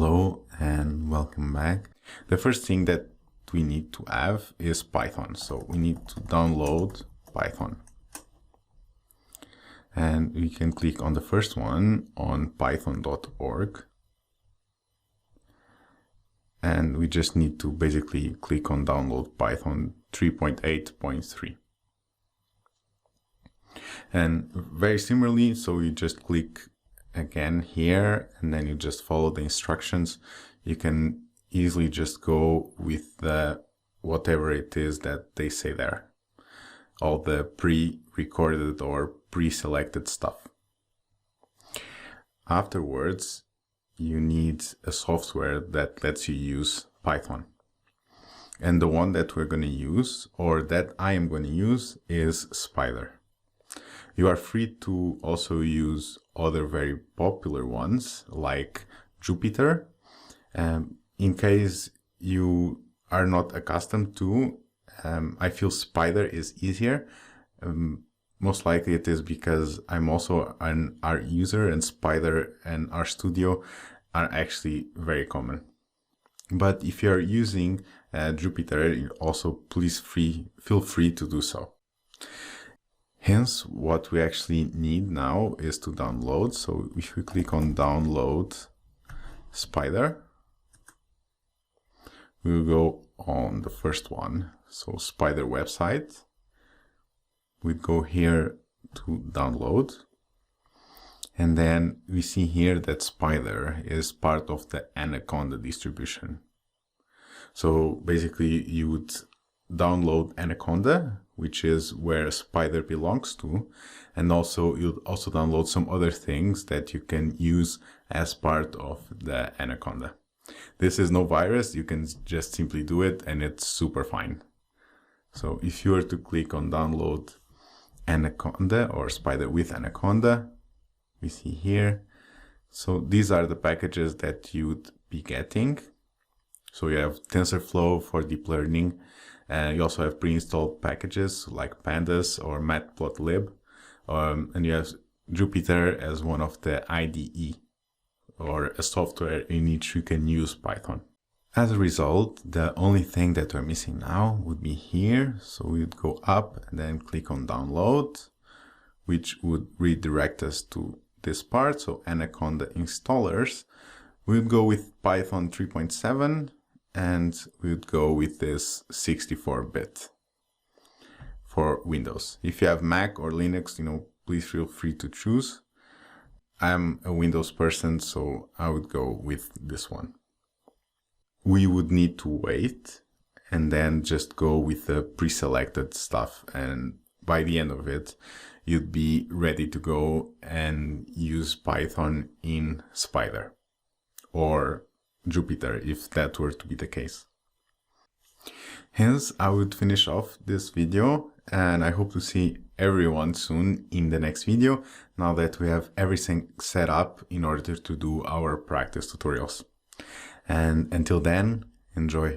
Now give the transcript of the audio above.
Hello and welcome back. The first thing that we need to have is Python. So we need to download Python. And we can click on the first one on python.org. And we just need to basically click on download Python 3.8.3. And very similarly, so you just click again here and then you just follow the instructions. You can easily just go with the whatever it is that they say there, all the pre-recorded or pre-selected stuff. Afterwards, you need a software that lets you use Python. And the one that we're going to use, or that I am going to use, is Spyder. You are free to also use other very popular ones like Jupyter. In case you are not accustomed to, I feel Spyder is easier. Most likely it is because I'm also an R user, and Spyder and RStudio are actually very common. But if you're using Jupyter, also please feel free to do so. Hence, what we actually need now is to download. So if we click on download Spyder, we'll go on the first one. So Spyder website. We go here to download. And then we see here that Spyder is part of the Anaconda distribution. So basically you would download Anaconda, which is where Spyder belongs to, and also you'll also download some other things that you can use as part of the Anaconda. This is no virus, you can just simply do it and it's super fine. So if you were to click on download Anaconda or Spyder with Anaconda, we see here. So these are the packages that you'd be getting. So you have TensorFlow for deep learning. You also have pre-installed packages like pandas or matplotlib. And you have Jupyter as one of the IDE, or a software in which you can use Python. As a result, the only thing that we're missing now would be here. So we would go up and then click on download, which would redirect us to this part. So Anaconda installers. We would go with Python 3.7 and we would go with this 64-bit for Windows. If you have Mac or Linux, please feel free to choose. I'm a Windows person, so I would go with this one. We would need to wait and then just go with the pre-selected stuff. And by the end of it, you'd be ready to go and use Python in Spyder or Jupyter, if that were to be the case. Hence, I would finish off this video, and I hope to see everyone soon in the next video, now that we have everything set up in order to do our practice tutorials. And until then, enjoy.